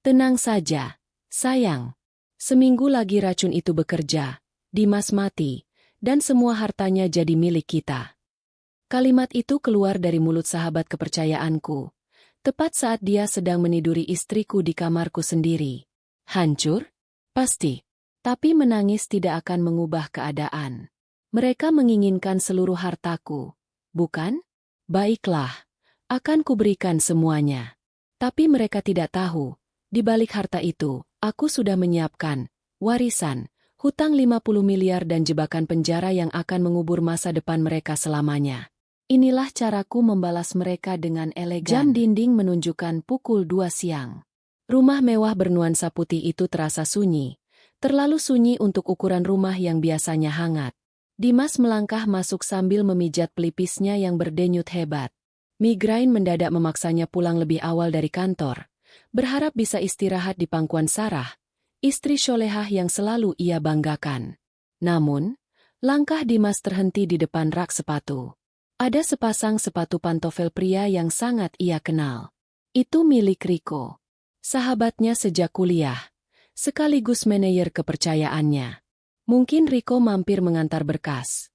Tenang saja, sayang. Seminggu lagi racun itu bekerja, Dimas mati, dan semua hartanya jadi milik kita. Kalimat itu keluar dari mulut sahabat kepercayaanku, tepat saat dia sedang meniduri istriku di kamarku sendiri. Hancur? Pasti. Tapi menangis tidak akan mengubah keadaan. Mereka menginginkan seluruh hartaku, bukan? Baiklah, akan kuberikan semuanya. Tapi mereka tidak tahu, di balik harta itu, aku sudah menyiapkan warisan, hutang 50 miliar dan jebakan penjara yang akan mengubur masa depan mereka selamanya. Inilah caraku membalas mereka dengan elegan. Jam dinding menunjukkan pukul 2 siang. Rumah mewah bernuansa putih itu terasa sunyi, terlalu sunyi untuk ukuran rumah yang biasanya hangat. Dimas melangkah masuk sambil memijat pelipisnya yang berdenyut hebat. Migrain mendadak memaksanya pulang lebih awal dari kantor, berharap bisa istirahat di pangkuan Sarah, istri solehah yang selalu ia banggakan. Namun, langkah Dimas terhenti di depan rak sepatu. Ada sepasang sepatu pantofel pria yang sangat ia kenal. Itu milik Riko, sahabatnya sejak kuliah, sekaligus manajer kepercayaannya. Mungkin Riko mampir mengantar berkas.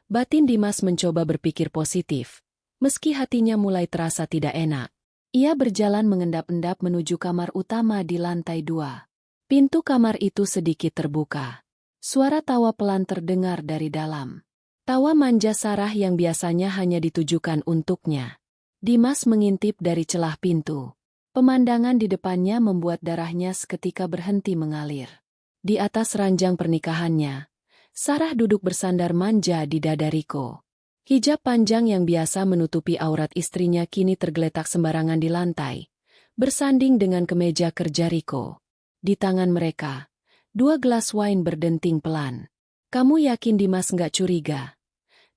Batin Dimas mencoba berpikir positif, meski hatinya mulai terasa tidak enak. Ia berjalan mengendap-endap menuju kamar utama di lantai 2. Pintu kamar itu sedikit terbuka. Suara tawa pelan terdengar dari dalam. Tawa manja Sarah yang biasanya hanya ditujukan untuknya. Dimas mengintip dari celah pintu. Pemandangan di depannya membuat darahnya seketika berhenti mengalir. Di atas ranjang pernikahannya, Sarah duduk bersandar manja di dada Riko. Hijab panjang yang biasa menutupi aurat istrinya kini tergeletak sembarangan di lantai, bersanding dengan kemeja kerja Riko. Di tangan mereka, 2 gelas wine berdenting pelan. "Kamu yakin Dimas nggak curiga?"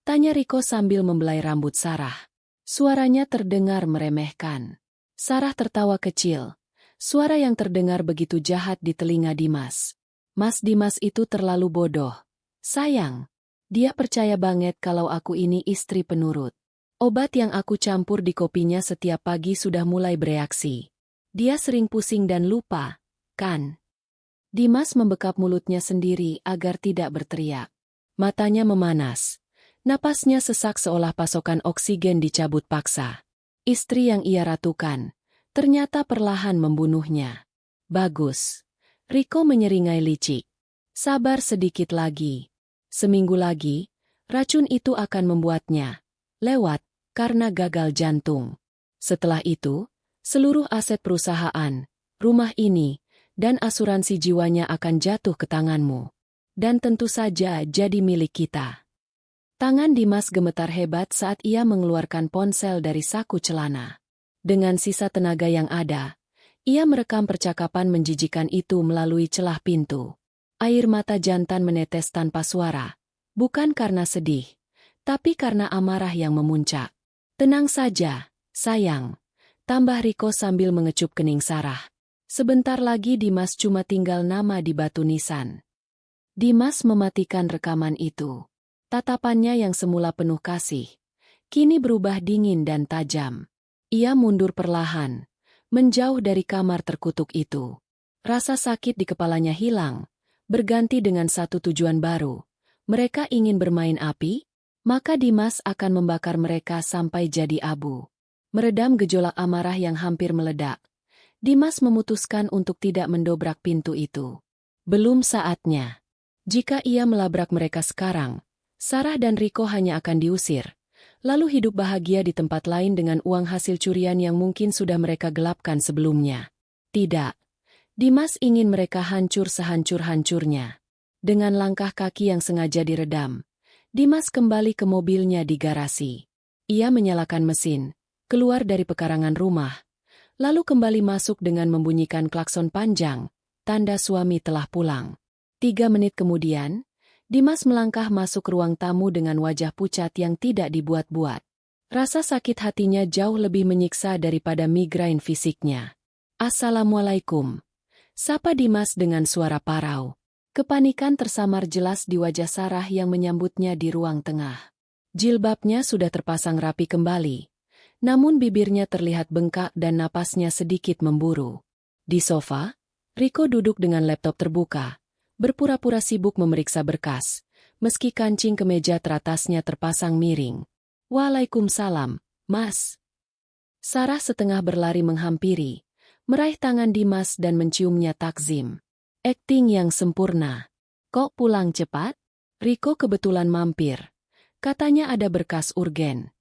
tanya Riko sambil membelai rambut Sarah. Suaranya terdengar meremehkan. Sarah tertawa kecil, suara yang terdengar begitu jahat di telinga Dimas. "Mas Dimas itu terlalu bodoh. Sayang, dia percaya banget kalau aku ini istri penurut. Obat yang aku campur di kopinya setiap pagi sudah mulai bereaksi. Dia sering pusing dan lupa, kan?" Dimas membekap mulutnya sendiri agar tidak berteriak. Matanya memanas. Napasnya sesak seolah pasokan oksigen dicabut paksa. Istri yang ia ratukan, ternyata perlahan membunuhnya. "Bagus." Riko menyeringai licik. "Sabar sedikit lagi. Seminggu lagi, racun itu akan membuatnya lewat karena gagal jantung. Setelah itu, seluruh aset perusahaan, rumah ini, dan asuransi jiwanya akan jatuh ke tanganmu. Dan tentu saja jadi milik kita." Tangan Dimas gemetar hebat saat ia mengeluarkan ponsel dari saku celana. Dengan sisa tenaga yang ada, ia merekam percakapan menjijikan itu melalui celah pintu. Air mata jantan menetes tanpa suara, bukan karena sedih, tapi karena amarah yang memuncak. "Tenang saja, sayang," tambah Riko sambil mengecup kening Sarah. "Sebentar lagi Dimas cuma tinggal nama di batu nisan." Dimas mematikan rekaman itu. Tatapannya yang semula penuh kasih, kini berubah dingin dan tajam. Ia mundur perlahan, menjauh dari kamar terkutuk itu. Rasa sakit di kepalanya hilang, berganti dengan satu tujuan baru. Mereka ingin bermain api, maka Dimas akan membakar mereka sampai jadi abu. Meredam gejolak amarah yang hampir meledak, Dimas memutuskan untuk tidak mendobrak pintu itu. Belum saatnya. Jika ia melabrak mereka sekarang, Sarah dan Riko hanya akan diusir, lalu hidup bahagia di tempat lain dengan uang hasil curian yang mungkin sudah mereka gelapkan sebelumnya. Tidak. Dimas ingin mereka hancur sehancur-hancurnya. Dengan langkah kaki yang sengaja diredam, Dimas kembali ke mobilnya di garasi. Ia menyalakan mesin, keluar dari pekarangan rumah, lalu kembali masuk dengan membunyikan klakson panjang, tanda suami telah pulang. 3 menit kemudian, Dimas melangkah masuk ruang tamu dengan wajah pucat yang tidak dibuat-buat. Rasa sakit hatinya jauh lebih menyiksa daripada migrain fisiknya. "Assalamualaikum," sapa Dimas dengan suara parau. Kepanikan tersamar jelas di wajah Sarah yang menyambutnya di ruang tengah. Jilbabnya sudah terpasang rapi kembali, namun bibirnya terlihat bengkak dan napasnya sedikit memburu. Di sofa, Riko duduk dengan laptop terbuka, berpura-pura sibuk memeriksa berkas, meski kancing kemeja teratasnya terpasang miring. Waalaikumsalam, Mas. Sarah setengah berlari menghampiri, meraih tangan Dimas dan menciumnya takzim. Akting yang sempurna. Kok pulang cepat? Riko kebetulan mampir. Katanya ada berkas urgen.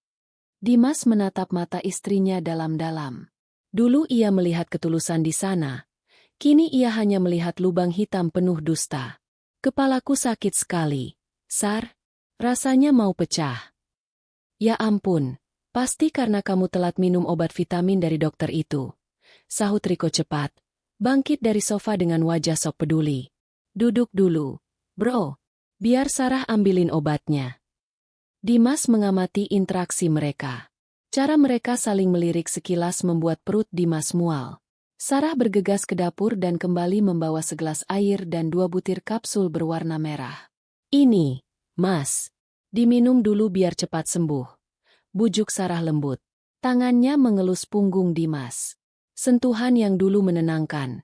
Dimas menatap mata istrinya dalam-dalam. Dulu ia melihat ketulusan di sana. Kini ia hanya melihat lubang hitam penuh dusta. Kepalaku sakit sekali, Sar. Rasanya mau pecah. Ya ampun, pasti karena kamu telat minum obat vitamin dari dokter itu. Sahut Riko cepat, bangkit dari sofa dengan wajah sok peduli. Duduk dulu, bro. Biar Sarah ambilin obatnya. Dimas mengamati interaksi mereka. Cara mereka saling melirik sekilas membuat perut Dimas mual. Sarah bergegas ke dapur dan kembali membawa segelas air dan 2 butir kapsul berwarna merah. Ini, Mas. Diminum dulu biar cepat sembuh. Bujuk Sarah lembut. Tangannya mengelus punggung Dimas. Sentuhan yang dulu menenangkan,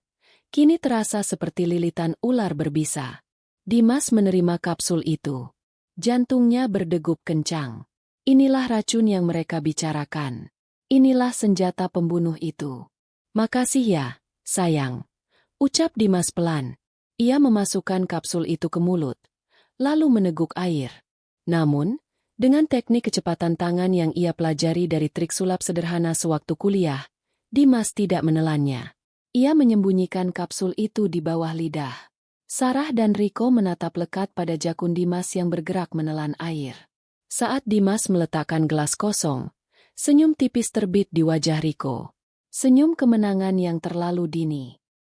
kini terasa seperti lilitan ular berbisa. Dimas menerima kapsul itu. Jantungnya berdegup kencang. Inilah racun yang mereka bicarakan. Inilah senjata pembunuh itu. Makasih ya, sayang. Ucap Dimas pelan. Ia memasukkan kapsul itu ke mulut, lalu meneguk air. Namun, dengan teknik kecepatan tangan yang ia pelajari dari trik sulap sederhana sewaktu kuliah, Dimas tidak menelannya. Ia menyembunyikan kapsul itu di bawah lidah. Sarah dan Riko menatap lekat pada jakun Dimas yang bergerak menelan air. Saat Dimas meletakkan gelas kosong, senyum tipis terbit di wajah Riko. Senyum kemenangan yang terlalu dini.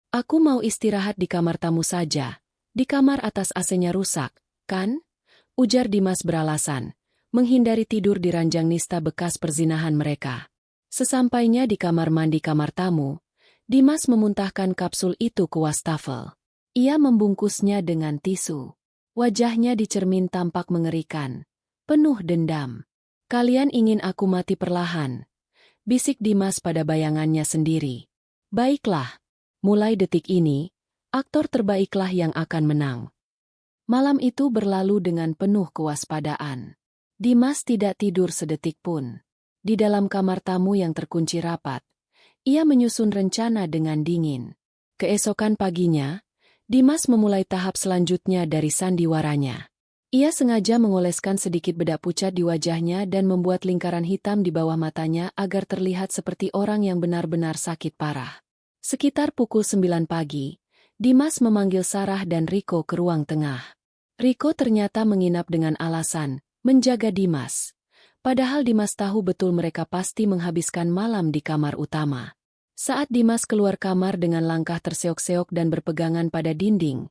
Aku mau istirahat di kamar tamu saja. Di kamar atas AC-nya rusak, kan? Ujar Dimas beralasan, menghindari tidur di ranjang nista bekas perzinahan mereka. Sesampainya di kamar mandi kamar tamu, Dimas memuntahkan kapsul itu ke wastafel. Ia membungkusnya dengan tisu. Wajahnya di cermin tampak mengerikan, penuh dendam. Kalian ingin aku mati perlahan, bisik Dimas pada bayangannya sendiri. Baiklah, mulai detik ini, aktor terbaiklah yang akan menang. Malam itu berlalu dengan penuh kewaspadaan. Dimas tidak tidur sedetik pun. Di dalam kamar tamu yang terkunci rapat, ia menyusun rencana dengan dingin. Keesokan paginya, Dimas memulai tahap selanjutnya dari sandiwaranya. Ia sengaja mengoleskan sedikit bedak pucat di wajahnya dan membuat lingkaran hitam di bawah matanya agar terlihat seperti orang yang benar-benar sakit parah. Sekitar pukul 9 pagi, Dimas memanggil Sarah dan Riko ke ruang tengah. Riko ternyata menginap dengan alasan menjaga Dimas. Padahal Dimas tahu betul mereka pasti menghabiskan malam di kamar utama. Saat Dimas keluar kamar dengan langkah terseok-seok dan berpegangan pada dinding,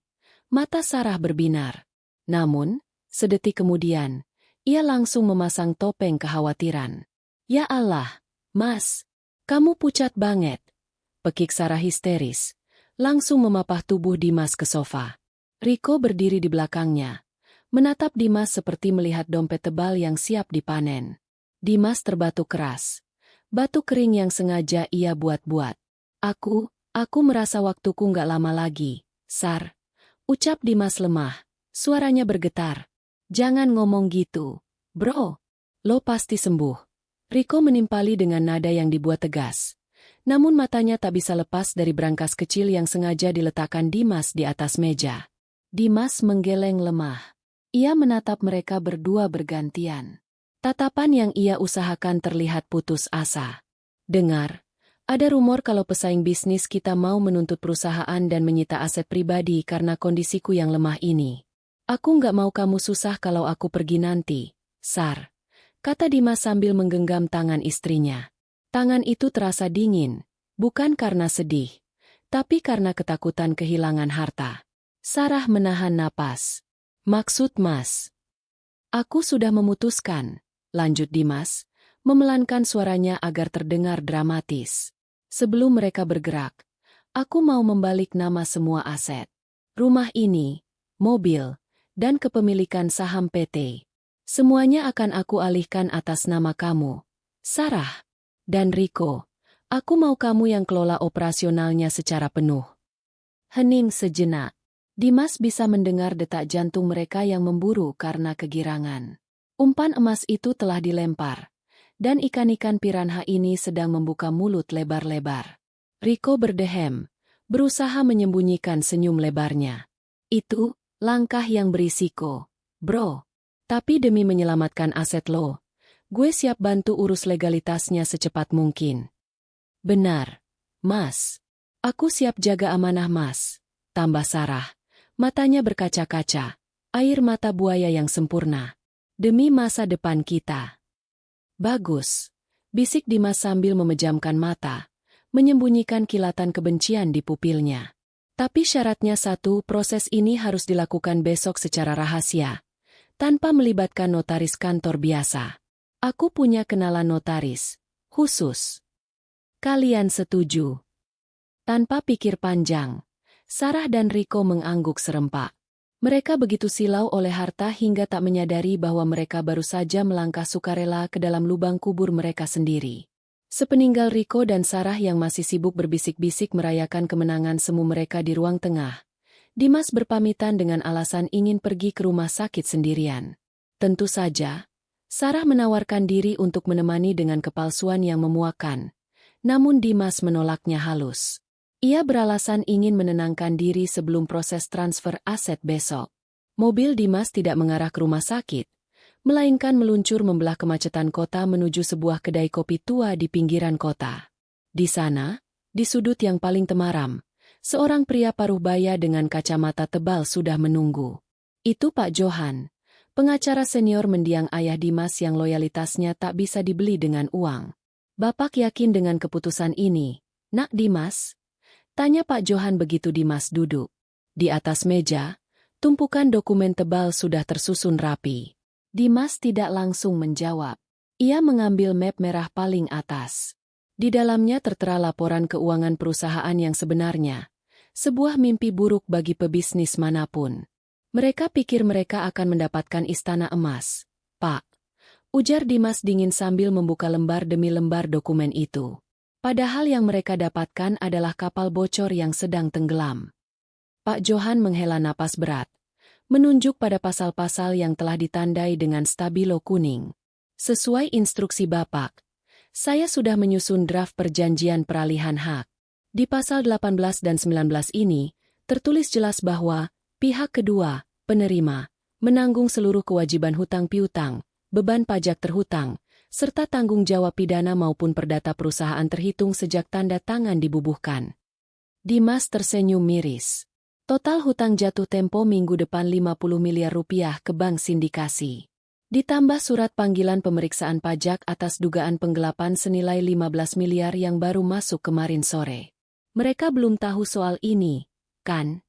mata Sarah berbinar. Namun, sedetik kemudian, ia langsung memasang topeng kekhawatiran. Ya Allah, Mas, kamu pucat banget. Pekik Sarah histeris, langsung memapah tubuh Dimas ke sofa. Riko berdiri di belakangnya, menatap Dimas seperti melihat dompet tebal yang siap dipanen. Dimas terbatuk keras. Batu kering yang sengaja ia buat-buat. Aku merasa waktuku nggak lama lagi, Sar. Ucap Dimas lemah, suaranya bergetar. Jangan ngomong gitu, bro. Lo pasti sembuh. Riko menimpali dengan nada yang dibuat tegas. Namun matanya tak bisa lepas dari brankas kecil yang sengaja diletakkan Dimas di atas meja. Dimas menggeleng lemah. Ia menatap mereka berdua bergantian. Tatapan yang ia usahakan terlihat putus asa. Dengar, ada rumor kalau pesaing bisnis kita mau menuntut perusahaan dan menyita aset pribadi karena kondisiku yang lemah ini. Aku nggak mau kamu susah kalau aku pergi nanti, Sar. Kata Dimas sambil menggenggam tangan istrinya. Tangan itu terasa dingin, bukan karena sedih, tapi karena ketakutan kehilangan harta. Sarah menahan napas. Maksud Mas? Aku sudah memutuskan. Lanjut Dimas, memelankan suaranya agar terdengar dramatis. Sebelum mereka bergerak, aku mau membalik nama semua aset. Rumah ini, mobil, dan kepemilikan saham PT. Semuanya akan aku alihkan atas nama kamu, Sarah, dan Riko. Aku mau kamu yang kelola operasionalnya secara penuh. Hening sejenak. Dimas bisa mendengar detak jantung mereka yang memburu karena kegirangan. Umpan emas itu telah dilempar, dan ikan-ikan piranha ini sedang membuka mulut lebar-lebar. Rico berdehem, berusaha menyembunyikan senyum lebarnya. Itu langkah yang berisiko, bro. Tapi demi menyelamatkan aset lo, gue siap bantu urus legalitasnya secepat mungkin. Benar, Mas. Aku siap jaga amanah Mas, tambah Sarah. Matanya berkaca-kaca, air mata buaya yang sempurna. Demi masa depan kita. Bagus, bisik Dimas sambil memejamkan mata, menyembunyikan kilatan kebencian di pupilnya. Tapi syaratnya satu, proses ini harus dilakukan besok secara rahasia, tanpa melibatkan notaris kantor biasa. Aku punya kenalan notaris, khusus. Kalian setuju? Tanpa pikir panjang, Sarah dan Rico mengangguk serempak. Mereka begitu silau oleh harta hingga tak menyadari bahwa mereka baru saja melangkah sukarela ke dalam lubang kubur mereka sendiri. Sepeninggal Rico dan Sarah yang masih sibuk berbisik-bisik merayakan kemenangan semu mereka di ruang tengah, Dimas berpamitan dengan alasan ingin pergi ke rumah sakit sendirian. Tentu saja, Sarah menawarkan diri untuk menemani dengan kepalsuan yang memuakkan, namun Dimas menolaknya halus. Ia beralasan ingin menenangkan diri sebelum proses transfer aset besok. Mobil Dimas tidak mengarah ke rumah sakit, melainkan meluncur membelah kemacetan kota menuju sebuah kedai kopi tua di pinggiran kota. Di sana, di sudut yang paling temaram, seorang pria paruh baya dengan kacamata tebal sudah menunggu. Itu Pak Johan, pengacara senior mendiang ayah Dimas yang loyalitasnya tak bisa dibeli dengan uang. Bapak yakin dengan keputusan ini, Nak Dimas? Tanya Pak Johan begitu Dimas duduk. Di atas meja, tumpukan dokumen tebal sudah tersusun rapi. Dimas tidak langsung menjawab. Ia mengambil map merah paling atas. Di dalamnya tertera laporan keuangan perusahaan yang sebenarnya. Sebuah mimpi buruk bagi pebisnis manapun. Mereka pikir mereka akan mendapatkan istana emas. Pak, ujar Dimas dingin sambil membuka lembar demi lembar dokumen itu. Padahal yang mereka dapatkan adalah kapal bocor yang sedang tenggelam. Pak Johan menghela napas berat, menunjuk pada pasal-pasal yang telah ditandai dengan stabilo kuning. Sesuai instruksi Bapak, saya sudah menyusun draft perjanjian peralihan hak. Di pasal 18 dan 19 ini, tertulis jelas bahwa pihak kedua, penerima, menanggung seluruh kewajiban hutang piutang, beban pajak terhutang, serta tanggung jawab pidana maupun perdata perusahaan terhitung sejak tanda tangan dibubuhkan. Dimas tersenyum miris. Total hutang jatuh tempo minggu depan 50 miliar rupiah ke bank sindikasi. Ditambah surat panggilan pemeriksaan pajak atas dugaan penggelapan senilai 15 miliar yang baru masuk kemarin sore. Mereka belum tahu soal ini, kan?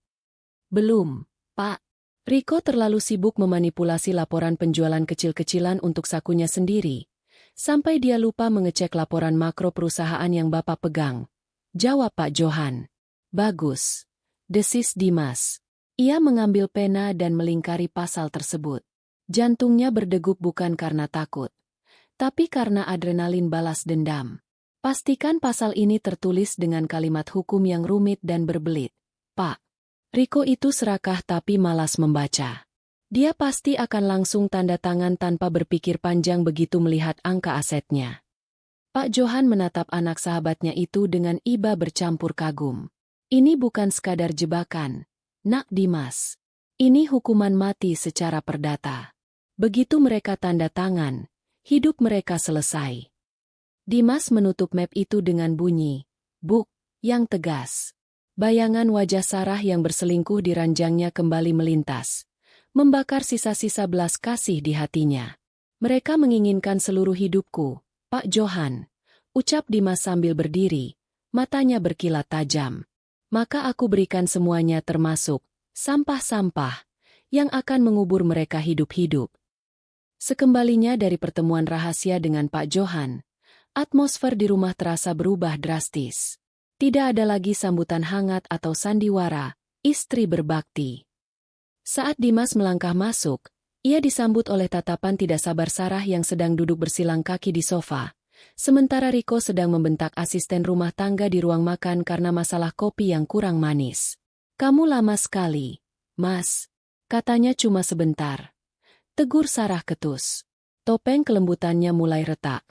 Belum, Pak. Rico terlalu sibuk memanipulasi laporan penjualan kecil-kecilan untuk sakunya sendiri, sampai dia lupa mengecek laporan makro perusahaan yang Bapak pegang. Jawab Pak Johan. Bagus. Desis Dimas. Ia mengambil pena dan melingkari pasal tersebut. Jantungnya berdegup bukan karena takut, tapi karena adrenalin balas dendam. Pastikan pasal ini tertulis dengan kalimat hukum yang rumit dan berbelit. Pak. Rico itu serakah tapi malas membaca. Dia pasti akan langsung tanda tangan tanpa berpikir panjang begitu melihat angka asetnya. Pak Johan menatap anak sahabatnya itu dengan iba bercampur kagum. Ini bukan sekadar jebakan, Nak Dimas. Ini hukuman mati secara perdata. Begitu mereka tanda tangan, hidup mereka selesai. Dimas menutup map itu dengan bunyi, buk, yang tegas. Bayangan wajah Sarah yang berselingkuh di ranjangnya kembali melintas, membakar sisa-sisa belas kasih di hatinya. Mereka menginginkan seluruh hidupku, Pak Johan, ucap Dimas sambil berdiri, matanya berkilat tajam. Maka aku berikan semuanya termasuk sampah-sampah yang akan mengubur mereka hidup-hidup. Sekembalinya dari pertemuan rahasia dengan Pak Johan, atmosfer di rumah terasa berubah drastis. Tidak ada lagi sambutan hangat atau sandiwara, istri berbakti. Saat Dimas melangkah masuk, ia disambut oleh tatapan tidak sabar Sarah yang sedang duduk bersilang kaki di sofa, sementara Riko sedang membentak asisten rumah tangga di ruang makan karena masalah kopi yang kurang manis. "Kamu lama sekali, Mas," katanya cuma sebentar. Tegur Sarah ketus. Topeng kelembutannya mulai retak,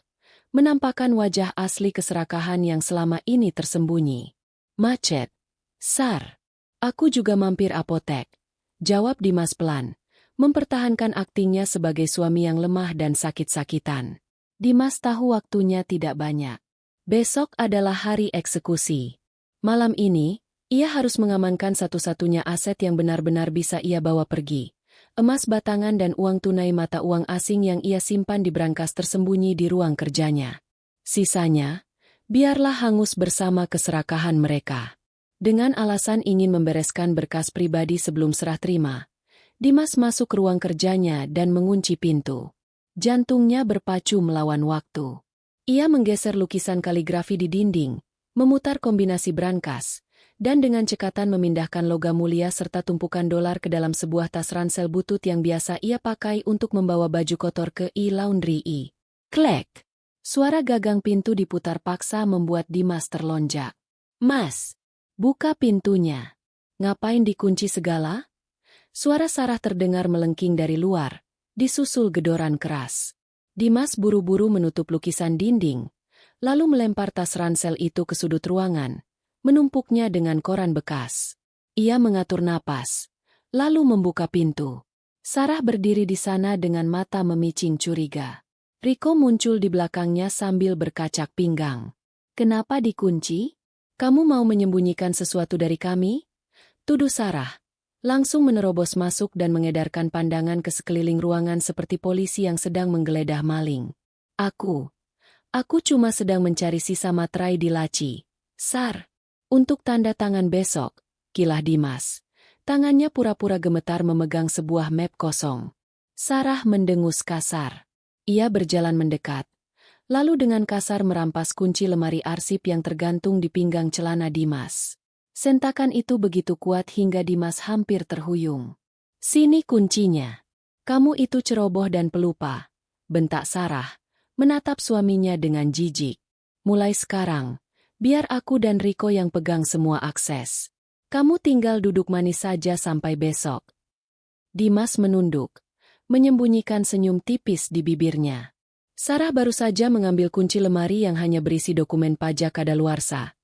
menampakkan wajah asli keserakahan yang selama ini tersembunyi. "Macet, Sar. Aku juga mampir apotek," jawab Dimas pelan, mempertahankan aktingnya sebagai suami yang lemah dan sakit-sakitan. Dimas tahu waktunya tidak banyak. Besok adalah hari eksekusi. Malam ini, ia harus mengamankan satu-satunya aset yang benar-benar bisa ia bawa pergi. Emas batangan dan uang tunai mata uang asing yang ia simpan di brankas tersembunyi di ruang kerjanya. Sisanya, biarlah hangus bersama keserakahan mereka. Dengan alasan ingin membereskan berkas pribadi sebelum serah terima, Dimas masuk ke ruang kerjanya dan mengunci pintu. Jantungnya berpacu melawan waktu. Ia menggeser lukisan kaligrafi di dinding, memutar kombinasi brankas, dan dengan cekatan memindahkan logam mulia serta tumpukan dolar ke dalam sebuah tas ransel butut yang biasa ia pakai untuk membawa baju kotor ke laundry. Klek! Suara gagang pintu diputar paksa membuat Dimas terlonjak. "Mas, buka pintunya. Ngapain dikunci segala?" Suara Sarah terdengar melengking dari luar, disusul gedoran keras. Dimas buru-buru menutup lukisan dinding, lalu melempar tas ransel itu ke sudut ruangan, menumpuknya dengan koran bekas. Ia mengatur napas, lalu membuka pintu. Sarah berdiri di sana dengan mata memicing curiga. Riko muncul di belakangnya sambil berkacak pinggang. "Kenapa dikunci? Kamu mau menyembunyikan sesuatu dari kami?" tuduh Sarah. Langsung menerobos masuk dan mengedarkan pandangan ke sekeliling ruangan seperti polisi yang sedang menggeledah maling. Aku cuma sedang mencari sisa materai di laci, Sar. Untuk tanda tangan besok," kilah Dimas. Tangannya pura-pura gemetar memegang sebuah map kosong. Sarah mendengus kasar. Ia berjalan mendekat, lalu dengan kasar merampas kunci lemari arsip yang tergantung di pinggang celana Dimas. Sentakan itu begitu kuat hingga Dimas hampir terhuyung. "Sini kuncinya. Kamu itu ceroboh dan pelupa," bentak Sarah, menatap suaminya dengan jijik. "Mulai sekarang, biar aku dan Riko yang pegang semua akses. Kamu tinggal duduk manis saja sampai besok." Dimas menunduk, menyembunyikan senyum tipis di bibirnya. Sarah baru saja mengambil kunci lemari yang hanya berisi dokumen pajak kadaluarsa.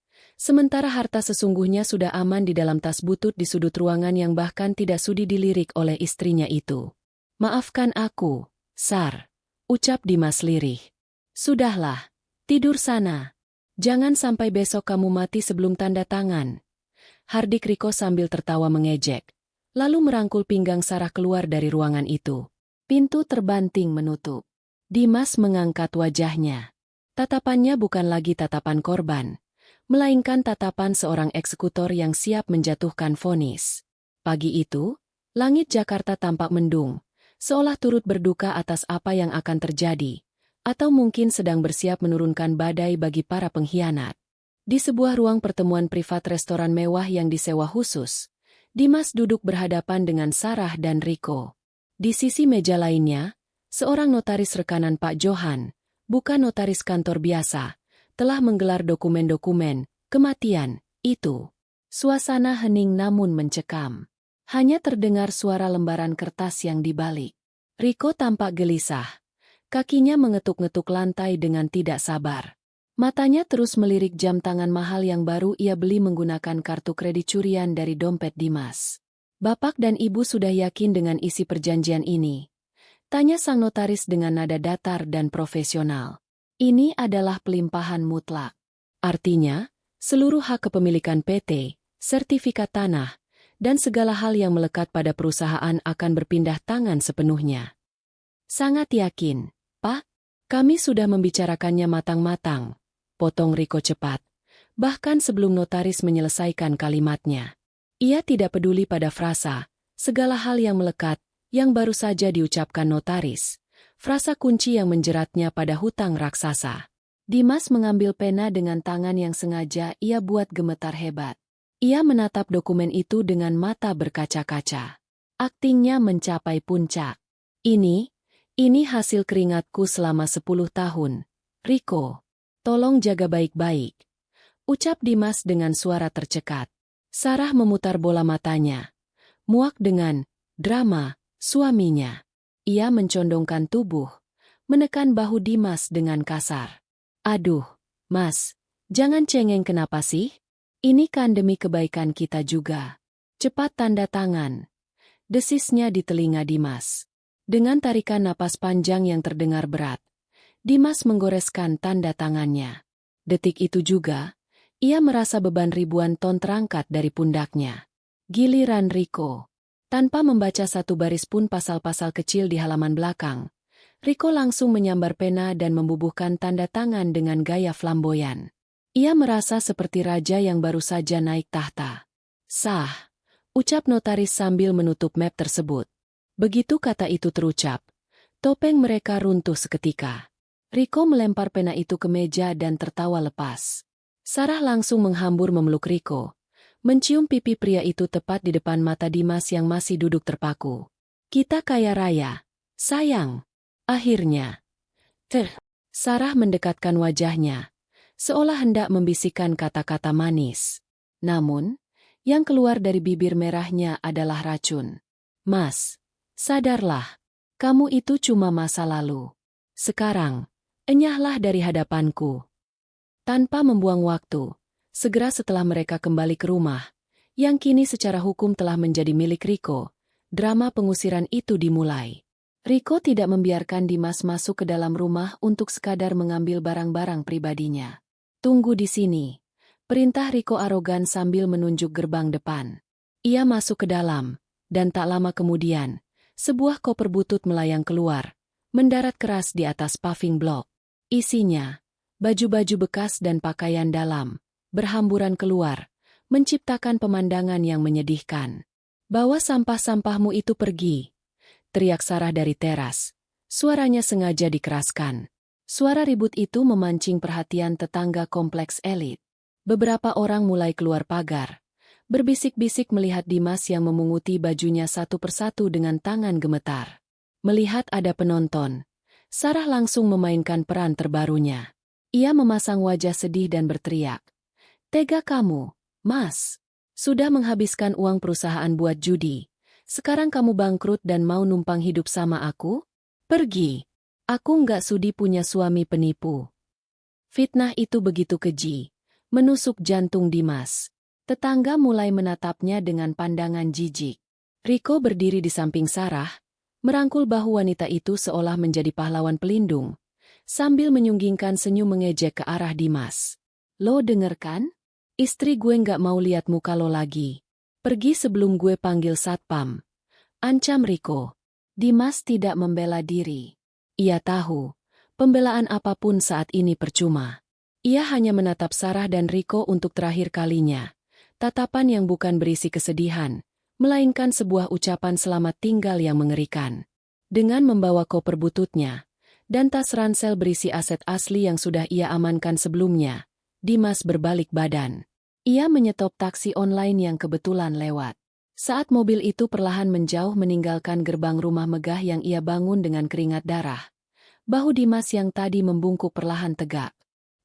Sementara harta sesungguhnya sudah aman di dalam tas butut di sudut ruangan yang bahkan tidak sudi dilirik oleh istrinya itu. "Maafkan aku, Sar," ucap Dimas lirih. "Sudahlah, tidur sana. Jangan sampai besok kamu mati sebelum tanda tangan," hardik Riko sambil tertawa mengejek, lalu merangkul pinggang Sarah keluar dari ruangan itu. Pintu terbanting menutup. Dimas mengangkat wajahnya. Tatapannya bukan lagi tatapan korban, melainkan tatapan seorang eksekutor yang siap menjatuhkan vonis. Pagi itu, langit Jakarta tampak mendung, seolah turut berduka atas apa yang akan terjadi, atau mungkin sedang bersiap menurunkan badai bagi para pengkhianat. Di sebuah ruang pertemuan privat restoran mewah yang disewa khusus, Dimas duduk berhadapan dengan Sarah dan Riko. Di sisi meja lainnya, seorang notaris rekanan Pak Johan, bukan notaris kantor biasa, telah menggelar dokumen-dokumen kematian itu. Suasana hening namun mencekam. Hanya terdengar suara lembaran kertas yang dibalik. Riko tampak gelisah. Kakinya mengetuk-ngetuk lantai dengan tidak sabar. Matanya terus melirik jam tangan mahal yang baru ia beli menggunakan kartu kredit curian dari dompet Dimas. "Bapak dan Ibu sudah yakin dengan isi perjanjian ini?" tanya sang notaris dengan nada datar dan profesional. "Ini adalah pelimpahan mutlak. Artinya, seluruh hak kepemilikan PT, sertifikat tanah, dan segala hal yang melekat pada perusahaan akan berpindah tangan sepenuhnya." "Sangat yakin, Pak. Kami sudah membicarakannya matang-matang," potong Riko cepat. Bahkan sebelum notaris menyelesaikan kalimatnya. Ia tidak peduli pada frasa, segala hal yang melekat, yang baru saja diucapkan notaris. Frasa kunci yang menjeratnya pada hutang raksasa. Dimas mengambil pena dengan tangan yang sengaja ia buat gemetar hebat. Ia menatap dokumen itu dengan mata berkaca-kaca. Aktingnya mencapai puncak. Ini hasil keringatku selama 10 tahun, Riko, tolong jaga baik-baik, ucap Dimas dengan suara tercekat. Sarah memutar bola matanya, muak dengan drama suaminya. Ia mencondongkan tubuh, menekan bahu Dimas dengan kasar. Aduh, Mas, jangan cengeng kenapa sih? Ini kan demi kebaikan kita juga. Cepat tanda tangan. Desisnya di telinga Dimas. Dengan tarikan napas panjang yang terdengar berat, Dimas menggoreskan tanda tangannya. Detik itu juga, ia merasa beban ribuan ton terangkat dari pundaknya. Giliran Riko. Tanpa membaca satu baris pun pasal-pasal kecil di halaman belakang, Riko langsung menyambar pena dan membubuhkan tanda tangan dengan gaya flamboyan. Ia merasa seperti raja yang baru saja naik tahta. Sah, ucap notaris sambil menutup map tersebut. Begitu kata itu terucap, topeng mereka runtuh seketika. Riko melempar pena itu ke meja dan tertawa lepas. Sarah langsung menghambur memeluk Riko, mencium pipi pria itu tepat di depan mata Dimas yang masih duduk terpaku. Kita kaya raya, sayang. Akhirnya. Sarah mendekatkan wajahnya, seolah hendak membisikkan kata-kata manis. Namun, yang keluar dari bibir merahnya adalah racun. Mas, sadarlah, kamu itu cuma masa lalu. Sekarang, enyahlah dari hadapanku. Tanpa membuang waktu, segera setelah mereka kembali ke rumah, yang kini secara hukum telah menjadi milik Riko, drama pengusiran itu dimulai. Riko tidak membiarkan Dimas masuk ke dalam rumah untuk sekadar mengambil barang-barang pribadinya. Tunggu di sini, perintah Riko arogan sambil menunjuk gerbang depan. Ia masuk ke dalam, dan tak lama kemudian, sebuah koper butut melayang keluar, mendarat keras di atas paving block. Isinya, baju-baju bekas dan pakaian dalam, berhamburan keluar, menciptakan pemandangan yang menyedihkan. Bawa sampah-sampahmu itu pergi, teriak Sarah dari teras. Suaranya sengaja dikeraskan. Suara ribut itu memancing perhatian tetangga kompleks elit. Beberapa orang mulai keluar pagar, berbisik-bisik melihat Dimas yang memunguti bajunya satu persatu dengan tangan gemetar. Melihat ada penonton, Sarah langsung memainkan peran terbarunya. Ia memasang wajah sedih dan berteriak, "Tega kamu, Mas. Sudah menghabiskan uang perusahaan buat judi. Sekarang kamu bangkrut dan mau numpang hidup sama aku? Pergi. Aku nggak sudi punya suami penipu." Fitnah itu begitu keji, menusuk jantung Dimas. Tetangga mulai menatapnya dengan pandangan jijik. Riko berdiri di samping Sarah, merangkul bahu wanita itu seolah menjadi pahlawan pelindung, sambil menyunggingkan senyum mengejek ke arah Dimas. "Lo denger kan? Istri gue nggak mau lihat muka lo lagi. Pergi sebelum gue panggil satpam," ancam Riko. Dimas tidak membela diri. Ia tahu, pembelaan apapun saat ini percuma. Ia hanya menatap Sarah dan Riko untuk terakhir kalinya. Tatapan yang bukan berisi kesedihan, melainkan sebuah ucapan selamat tinggal yang mengerikan. Dengan membawa koper bututnya, dan tas ransel berisi aset asli yang sudah ia amankan sebelumnya, Dimas berbalik badan. Ia menyetop taksi online yang kebetulan lewat. Saat mobil itu perlahan menjauh meninggalkan gerbang rumah megah yang ia bangun dengan keringat darah, bahu Dimas yang tadi membungkuk perlahan tegak.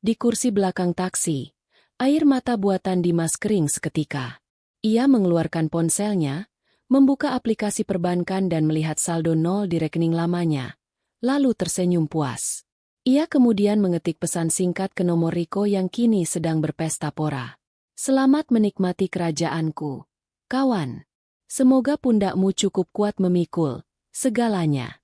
Di kursi belakang taksi, air mata buatan Dimas kering seketika. Ia mengeluarkan ponselnya, membuka aplikasi perbankan dan melihat saldo nol di rekening lamanya, lalu tersenyum puas. Ia kemudian mengetik pesan singkat ke nomor Riko yang kini sedang berpesta pora. "Selamat menikmati kerajaanku, kawan. Semoga pundakmu cukup kuat memikul segalanya."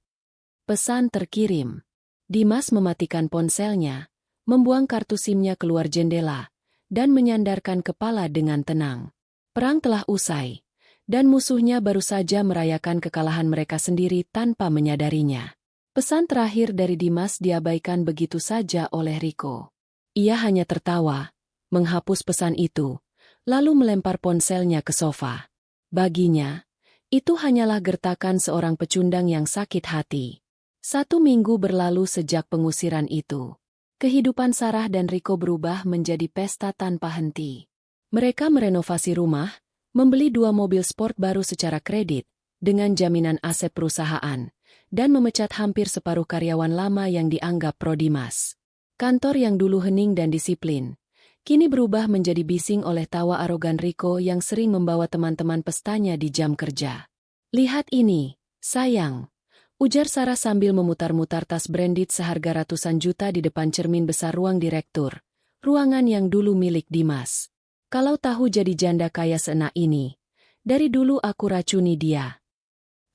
Pesan terkirim. Dimas mematikan ponselnya, membuang kartu SIM-nya keluar jendela, dan menyandarkan kepala dengan tenang. Perang telah usai, dan musuhnya baru saja merayakan kekalahan mereka sendiri tanpa menyadarinya. Pesan terakhir dari Dimas diabaikan begitu saja oleh Riko. Ia hanya tertawa, menghapus pesan itu, lalu melempar ponselnya ke sofa. Baginya, itu hanyalah gertakan seorang pecundang yang sakit hati. 1 minggu berlalu sejak pengusiran itu. Kehidupan Sarah dan Riko berubah menjadi pesta tanpa henti. Mereka merenovasi rumah, membeli 2 mobil sport baru secara kredit, dengan jaminan aset perusahaan, dan memecat hampir separuh karyawan lama yang dianggap pro Dimas. Kantor yang dulu hening dan disiplin, kini berubah menjadi bising oleh tawa arogan Rico yang sering membawa teman-teman pestanya di jam kerja. "Lihat ini, sayang," ujar Sarah sambil memutar-mutar tas branded seharga ratusan juta di depan cermin besar ruang direktur, ruangan yang dulu milik Dimas. "Kalau tahu jadi janda kaya seenak ini, dari dulu aku racuni dia."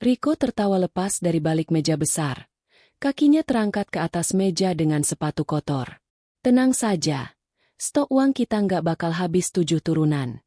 Rico tertawa lepas dari balik meja besar. Kakinya terangkat ke atas meja dengan sepatu kotor. "Tenang saja, stok uang kita nggak bakal habis 7 turunan."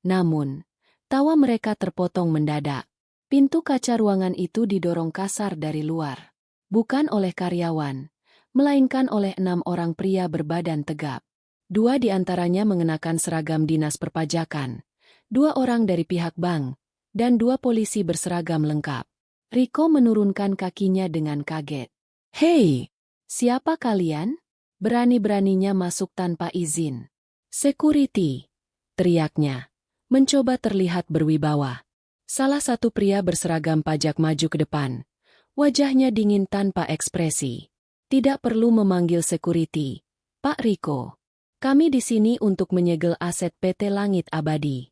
Namun, tawa mereka terpotong mendadak. Pintu kaca ruangan itu didorong kasar dari luar. Bukan oleh karyawan, melainkan oleh 6 orang pria berbadan tegap. 2 di antaranya mengenakan seragam dinas perpajakan, 2 orang dari pihak bank, dan 2 polisi berseragam lengkap. Rico menurunkan kakinya dengan kaget. "Hei, siapa kalian? Berani-beraninya masuk tanpa izin." "Security," teriaknya, mencoba terlihat berwibawa. Salah satu pria berseragam pajak maju ke depan. Wajahnya dingin tanpa ekspresi. "Tidak perlu memanggil security, Pak Rico. Kami di sini untuk menyegel aset PT Langit Abadi."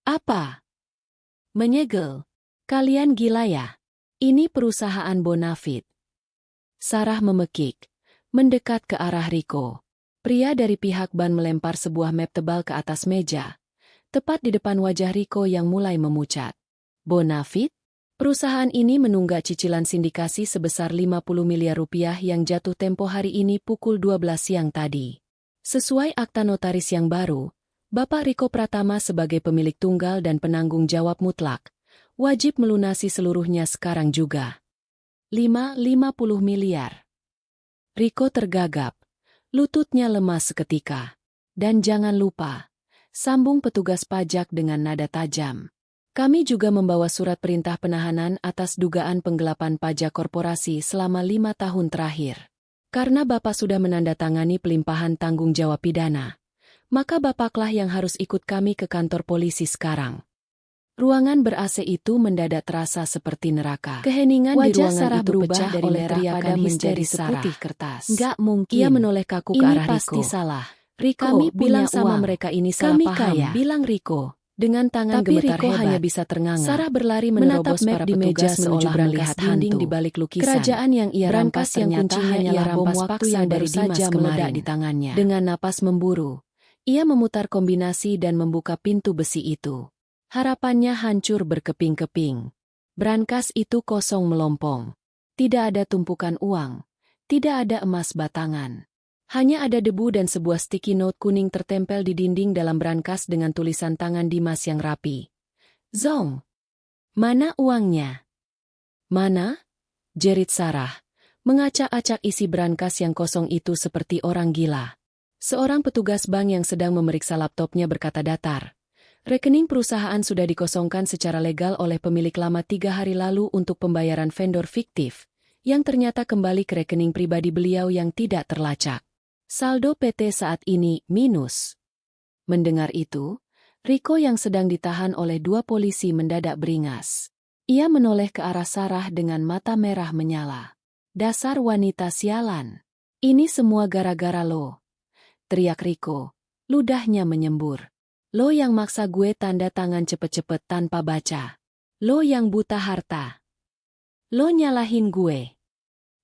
"Apa? Menyegel? Kalian gila ya? Ini perusahaan bonafit." Sarah memekik, mendekat ke arah Rico. Pria dari pihak ban melempar sebuah map tebal ke atas meja, tepat di depan wajah Rico yang mulai memucat. "Bonafit? Perusahaan ini menunggak cicilan sindikasi sebesar 50 miliar rupiah yang jatuh tempo hari ini pukul 12 siang tadi. Sesuai akta notaris yang baru, Bapak Rico Pratama sebagai pemilik tunggal dan penanggung jawab mutlak, wajib melunasi seluruhnya sekarang juga." 50 miliar. Rico tergagap, lututnya lemas seketika. "Dan jangan lupa," sambung petugas pajak dengan nada tajam, "kami juga membawa surat perintah penahanan atas dugaan penggelapan pajak korporasi selama 5 tahun terakhir. Karena Bapak sudah menandatangani pelimpahan tanggung jawab pidana, maka Bapaklah yang harus ikut kami ke kantor polisi sekarang." Ruangan ber-AC itu mendadak terasa seperti neraka. Keheningan di ruangan Sarah itu berubah dari merah pada menjadi seputih kertas. "Nggak mungkin." Ia menoleh kaku ke arah Rico. "Ini pasti salah. Rico, kami bilang sama mereka ini salah paham," bilang Rico. Dengan tangan gemetar Rico hebat, hanya bisa ternganga. Sarah berlari menerobos para petugas menuju brankas dinding di balik lukisan. Kerajaan yang ia rampas yang kuncinya hanyalah bom waktu yang baru saja meledak di tangannya. Dengan napas memburu, ia memutar kombinasi dan membuka pintu besi itu. Harapannya hancur berkeping-keping. Brankas itu kosong melompong. Tidak ada tumpukan uang. Tidak ada emas batangan. Hanya ada debu dan sebuah sticky note kuning tertempel di dinding dalam brankas dengan tulisan tangan Dimas yang rapi. "Zong, mana uangnya?" "Mana?" jerit Sarah, mengacak-acak isi brankas yang kosong itu seperti orang gila. Seorang petugas bank yang sedang memeriksa laptopnya berkata datar, "Rekening perusahaan sudah dikosongkan secara legal oleh pemilik lama 3 hari lalu untuk pembayaran vendor fiktif, yang ternyata kembali ke rekening pribadi beliau yang tidak terlacak. Saldo PT saat ini minus." Mendengar itu, Rico yang sedang ditahan oleh 2 polisi mendadak beringas. Ia menoleh ke arah Sarah dengan mata merah menyala. "Dasar wanita sialan. Ini semua gara-gara lo," teriak Rico, ludahnya menyembur. "Lo yang maksa gue tanda tangan cepet-cepet tanpa baca. Lo yang buta harta. Lo nyalahin gue."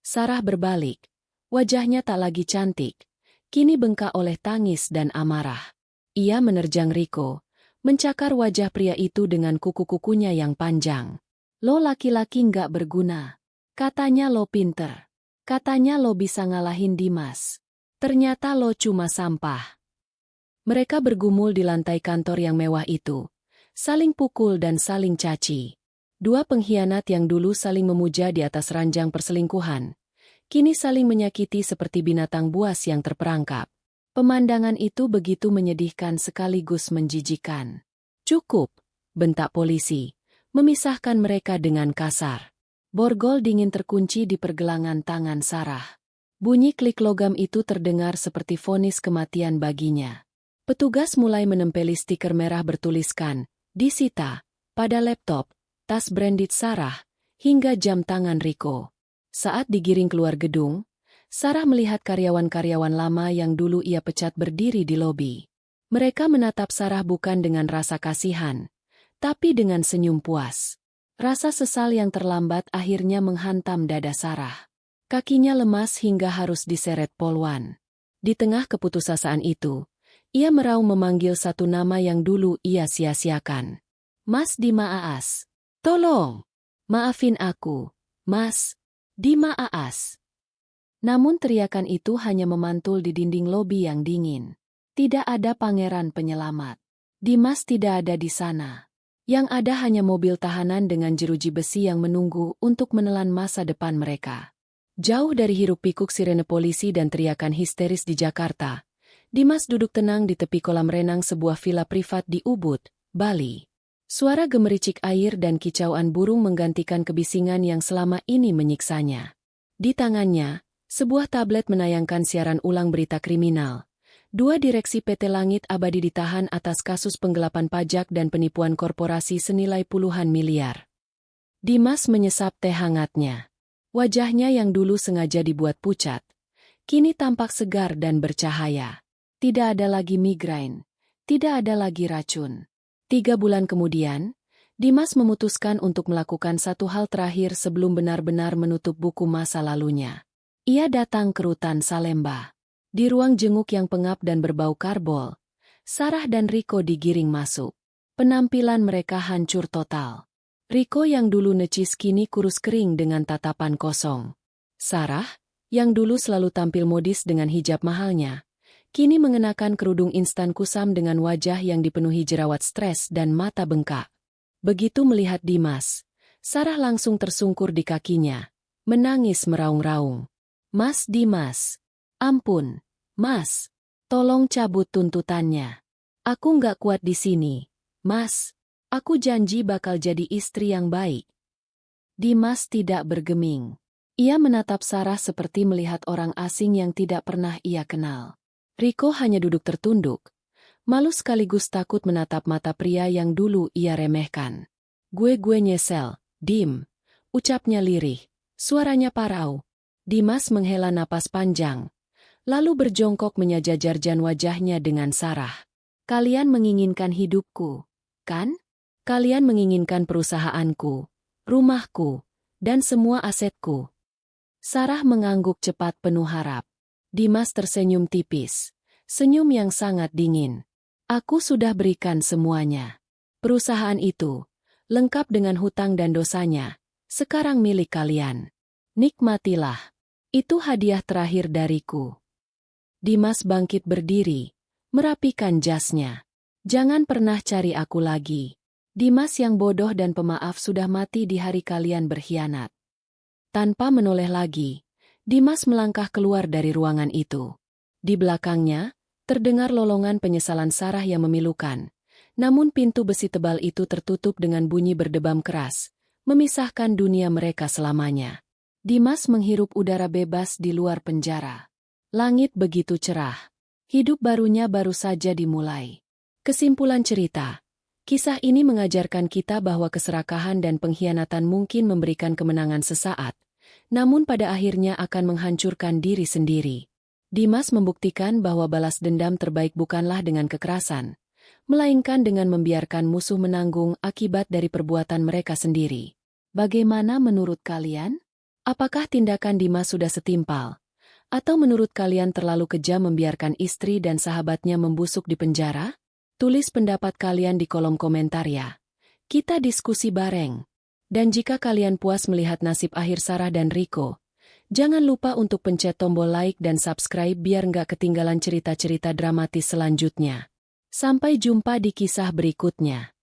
Sarah berbalik. Wajahnya tak lagi cantik. Kini bengkak oleh tangis dan amarah. Ia menerjang Rico, mencakar wajah pria itu dengan kuku-kukunya yang panjang. "Lo laki-laki nggak berguna. Katanya lo pinter. Katanya lo bisa ngalahin Dimas. Ternyata lo cuma sampah." Mereka bergumul di lantai kantor yang mewah itu, saling pukul dan saling caci. 2 pengkhianat yang dulu saling memuja di atas ranjang perselingkuhan, kini saling menyakiti seperti binatang buas yang terperangkap. Pemandangan itu begitu menyedihkan sekaligus menjijikan. "Cukup," bentak polisi, memisahkan mereka dengan kasar. Borgol dingin terkunci di pergelangan tangan Sarah. Bunyi klik logam itu terdengar seperti vonis kematian baginya. Petugas mulai menempeli stiker merah bertuliskan, "Disita," pada laptop, tas branded Sarah, hingga jam tangan Rico. Saat digiring keluar gedung, Sarah melihat karyawan-karyawan lama yang dulu ia pecat berdiri di lobi. Mereka menatap Sarah bukan dengan rasa kasihan, tapi dengan senyum puas. Rasa sesal yang terlambat akhirnya menghantam dada Sarah. Kakinya lemas hingga harus diseret poluan. Di tengah keputusasaan itu, ia meraung memanggil satu nama yang dulu ia sia-siakan. Mas Dima Aas. Tolong! Maafin aku, Mas Dima Aas. Namun teriakan itu hanya memantul di dinding lobi yang dingin. Tidak ada pangeran penyelamat. Dimas tidak ada di sana. Yang ada hanya mobil tahanan dengan jeruji besi yang menunggu untuk menelan masa depan mereka. Jauh dari hiruk-pikuk sirene polisi dan teriakan histeris di Jakarta, Dimas duduk tenang di tepi kolam renang sebuah villa privat di Ubud, Bali. Suara gemericik air dan kicauan burung menggantikan kebisingan yang selama ini menyiksanya. Di tangannya, sebuah tablet menayangkan siaran ulang berita kriminal. 2 direksi PT Langit Abadi ditahan atas kasus penggelapan pajak dan penipuan korporasi senilai puluhan miliar. Dimas menyesap teh hangatnya. Wajahnya yang dulu sengaja dibuat pucat, kini tampak segar dan bercahaya. Tidak ada lagi migrain, tidak ada lagi racun. 3 bulan kemudian, Dimas memutuskan untuk melakukan satu hal terakhir sebelum benar-benar menutup buku masa lalunya. Ia datang ke rutan Salemba. Di ruang jenguk yang pengap dan berbau karbol, Sarah dan Riko digiring masuk. Penampilan mereka hancur total. Riko yang dulu necis kini kurus kering dengan tatapan kosong. Sarah, yang dulu selalu tampil modis dengan hijab mahalnya, kini mengenakan kerudung instan kusam dengan wajah yang dipenuhi jerawat stres dan mata bengkak. Begitu melihat Dimas, Sarah langsung tersungkur di kakinya, menangis meraung-raung. Mas Dimas, ampun, Mas, tolong cabut tuntutannya. Aku nggak kuat di sini, Mas. Aku janji bakal jadi istri yang baik. Dimas tidak bergeming. Ia menatap Sarah seperti melihat orang asing yang tidak pernah ia kenal. Riko hanya duduk tertunduk, malu sekaligus takut menatap mata pria yang dulu ia remehkan. Gue nyesel, Dim, ucapnya lirih, suaranya parau. Dimas menghela napas panjang, lalu berjongkok menyajajarkan wajahnya dengan Sarah. Kalian menginginkan hidupku, kan? Kalian menginginkan perusahaanku, rumahku, dan semua asetku. Sarah mengangguk cepat penuh harap. Dimas tersenyum tipis, senyum yang sangat dingin. Aku sudah berikan semuanya. Perusahaan itu, lengkap dengan hutang dan dosanya, sekarang milik kalian. Nikmatilah. Itu hadiah terakhir dariku. Dimas bangkit berdiri, merapikan jasnya. Jangan pernah cari aku lagi. Dimas yang bodoh dan pemaaf sudah mati di hari kalian berkhianat. Tanpa menoleh lagi, Dimas melangkah keluar dari ruangan itu. Di belakangnya, terdengar lolongan penyesalan Sarah yang memilukan. Namun pintu besi tebal itu tertutup dengan bunyi berdebam keras, memisahkan dunia mereka selamanya. Dimas menghirup udara bebas di luar penjara. Langit begitu cerah. Hidup barunya baru saja dimulai. Kesimpulan cerita. Kisah ini mengajarkan kita bahwa keserakahan dan pengkhianatan mungkin memberikan kemenangan sesaat, namun pada akhirnya akan menghancurkan diri sendiri. Dimas membuktikan bahwa balas dendam terbaik bukanlah dengan kekerasan, melainkan dengan membiarkan musuh menanggung akibat dari perbuatan mereka sendiri. Bagaimana menurut kalian? Apakah tindakan Dimas sudah setimpal? Atau menurut kalian terlalu kejam membiarkan istri dan sahabatnya membusuk di penjara? Tulis pendapat kalian di kolom komentar ya. Kita diskusi bareng. Dan jika kalian puas melihat nasib akhir Sarah dan Riko, jangan lupa untuk pencet tombol like dan subscribe biar nggak ketinggalan cerita-cerita dramatis selanjutnya. Sampai jumpa di kisah berikutnya.